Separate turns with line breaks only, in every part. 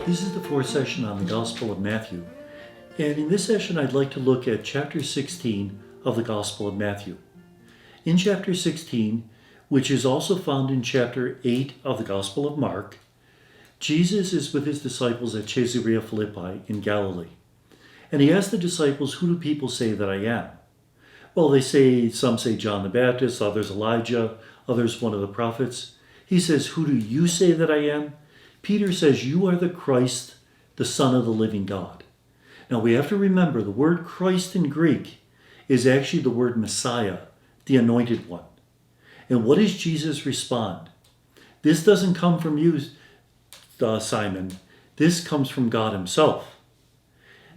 This is the fourth session on the Gospel of Matthew, and in this session I'd like to look at chapter 16 of the Gospel of Matthew. In chapter 16, which is also found in chapter 8 of the Gospel of Mark, Jesus is with his disciples at Caesarea Philippi in Galilee, and he asks the disciples, "Who do people say that I am?" Well, some say John the Baptist, others Elijah, others one of the prophets. He says, "Who do you say that I am?" Peter says, "You are the Christ, the Son of the living God." Now we have to remember the word Christ in Greek is actually the word Messiah, the anointed one. And what does Jesus respond? This doesn't come from you, Simon. This comes from God himself.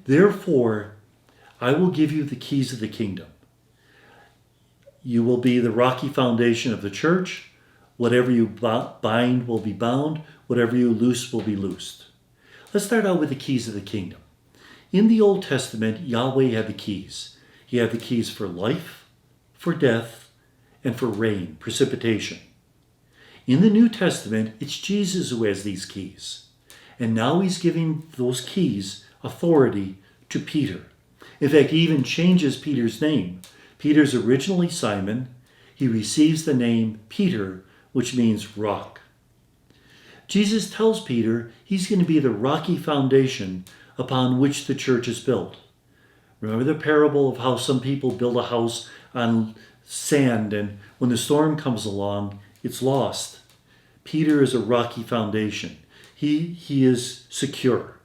Therefore, I will give you the keys of the kingdom. You will be the rocky foundation of the church. Whatever you bind will be bound. Whatever you loose will be loosed. Let's start out with the keys of the kingdom. In the Old Testament, Yahweh had the keys. He had the keys for life, for death, and for rain, precipitation. In the New Testament, it's Jesus who has these keys. And now he's giving those keys authority to Peter. In fact, he even changes Peter's name. Peter's originally Simon. He receives the name Peter, which means rock. Jesus tells Peter he's going to be the rocky foundation upon which the church is built. Remember the parable of how some people build a house on sand, and when the storm comes along, it's lost. Peter is a rocky foundation. He is secure.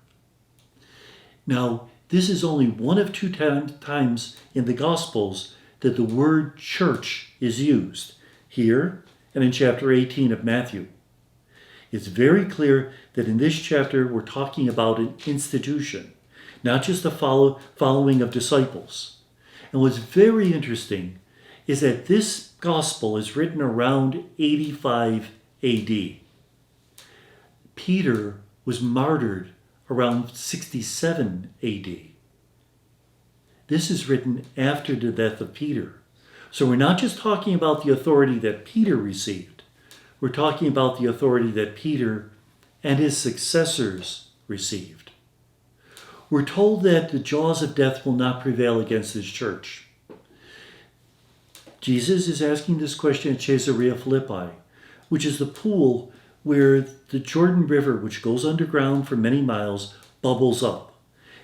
Now, this is only one of two times in the Gospels that the word church is used, here and in chapter 18 of Matthew. It's very clear that in this chapter we're talking about an institution, not just the following of disciples. And what's very interesting is that this gospel is written around 85 AD. Peter was martyred around 67 AD. This is written after the death of Peter. So we're not just talking about the authority that Peter received. We're talking about the authority that Peter and his successors received. We're told that the jaws of death will not prevail against his church. Jesus is asking this question at Caesarea Philippi, which is the pool where the Jordan River, which goes underground for many miles, bubbles up.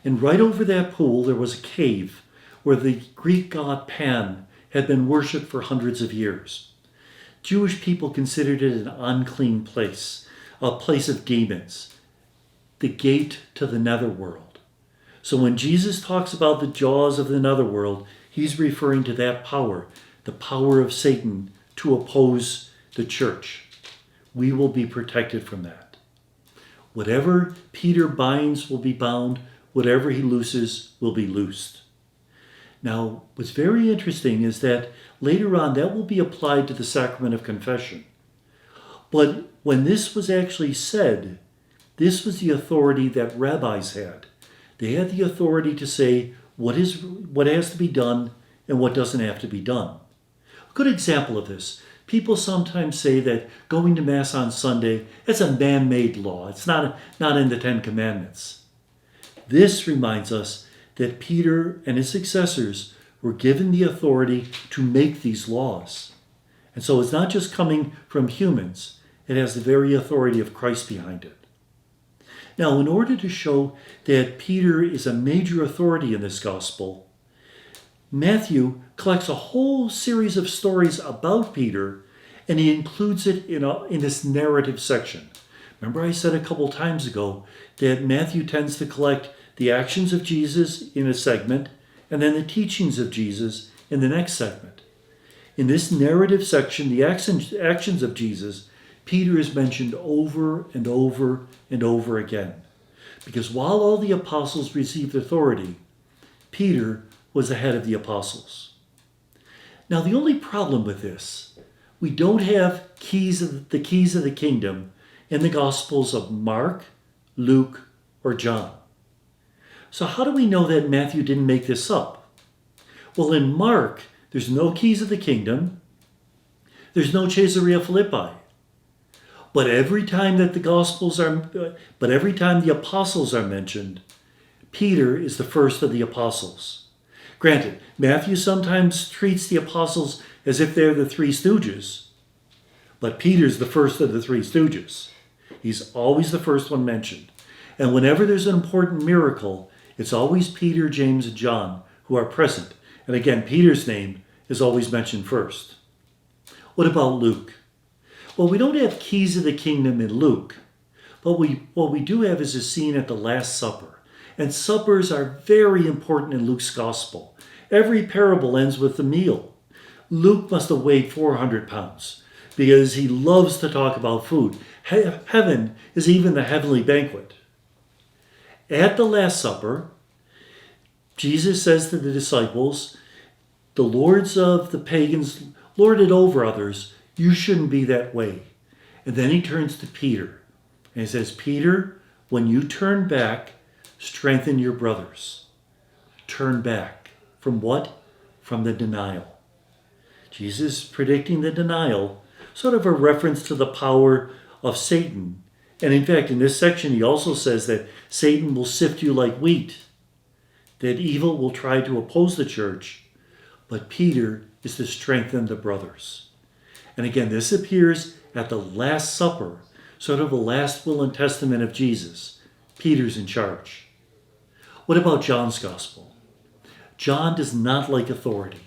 And right over that pool, there was a cave where the Greek god Pan had been worshipped for hundreds of years. Jewish people considered it an unclean place, a place of demons, the gate to the netherworld. So when Jesus talks about the jaws of the netherworld, he's referring to that power, the power of Satan to oppose the church. We will be protected from that. Whatever Peter binds will be bound. Whatever he looses will be loosed. Now, what's very interesting is that later on that will be applied to the sacrament of confession. But when this was actually said, this was the authority that rabbis had. They had the authority to say what has to be done and what doesn't have to be done. A good example of this, people sometimes say that going to Mass on Sunday, it's a man-made law. It's not in the Ten Commandments. This reminds us that Peter and his successors were given the authority to make these laws. And so it's not just coming from humans. It has the very authority of Christ behind it. Now, in order to show that Peter is a major authority in this gospel, Matthew collects a whole series of stories about Peter, and he includes it in this narrative section. Remember I said a couple times ago that Matthew tends to collect the actions of Jesus in a segment, and then the teachings of Jesus in the next segment. In this narrative section, the actions of Jesus, Peter is mentioned over and over and over again. Because while all the apostles received authority, Peter was the head of the apostles. Now, the only problem with this, we don't have the keys of the kingdom in the Gospels of Mark, Luke, or John. So how do we know that Matthew didn't make this up? Well, in Mark, there's no keys of the kingdom. There's no Caesarea Philippi. But every time that every time the apostles are mentioned, Peter is the first of the apostles. Granted, Matthew sometimes treats the apostles as if they're the three stooges, but Peter's the first of the three stooges. He's always the first one mentioned. And whenever there's an important miracle, it's always Peter, James, and John who are present. And again, Peter's name is always mentioned first. What about Luke? Well, we don't have keys of the kingdom in Luke, but what we do have is a scene at the Last Supper. And suppers are very important in Luke's gospel. Every parable ends with a meal. Luke must have weighed 400 pounds because he loves to talk about food. Heaven is even the heavenly banquet. At the Last Supper, Jesus says to the disciples, the lords of the pagans lord it over others. You shouldn't be that way. And then he turns to Peter and he says, Peter, when you turn back, strengthen your brothers. Turn back. From what? From the denial. Jesus predicting the denial, sort of a reference to the power of Satan. And in fact, in this section, he also says that Satan will sift you like wheat, that evil will try to oppose the church, but Peter is to strengthen the brothers. And again, this appears at the Last Supper, sort of the last will and testament of Jesus. Peter's in charge. What about John's gospel? John does not like authority.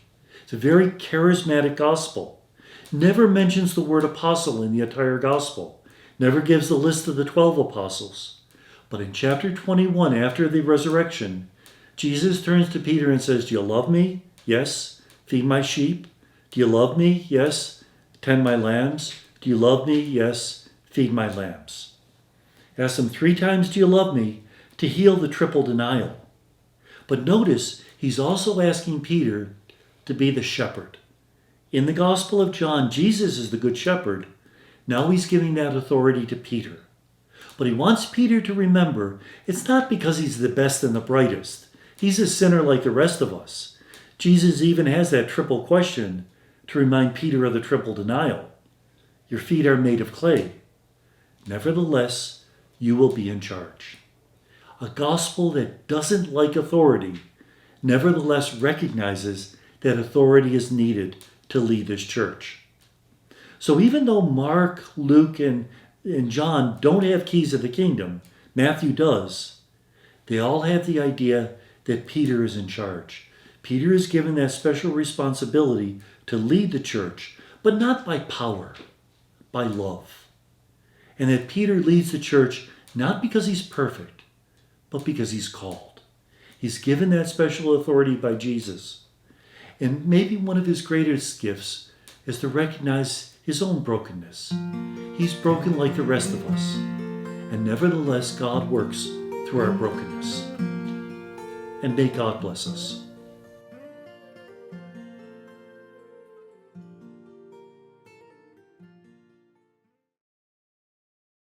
It's a very charismatic gospel. Never mentions the word apostle in the entire gospel. Never gives the list of the 12 apostles. But in chapter 21, after the resurrection, Jesus turns to Peter and says, do you love me? Yes. Feed my sheep? Do you love me? Yes. Tend my lambs? Do you love me? Yes. Feed my lambs. Ask him 3 times, do you love me? To heal the triple denial. But notice, he's also asking Peter to be the shepherd. In the Gospel of John, Jesus is the good shepherd. Now he's giving that authority to Peter. But he wants Peter to remember, it's not because he's the best and the brightest. He's a sinner like the rest of us. Jesus even has that triple question to remind Peter of the triple denial. Your feet are made of clay. Nevertheless, you will be in charge. A gospel that doesn't like authority, nevertheless recognizes that authority is needed to lead this church. So even though Mark, Luke, and John don't have keys of the kingdom, Matthew does, they all have the idea that Peter is in charge. Peter is given that special responsibility to lead the church, but not by power, by love. And that Peter leads the church not because he's perfect, but because he's called. He's given that special authority by Jesus. And maybe one of his greatest gifts is to recognize his own brokenness. He's broken like the rest of us. And nevertheless, God works through our brokenness. And may God bless us.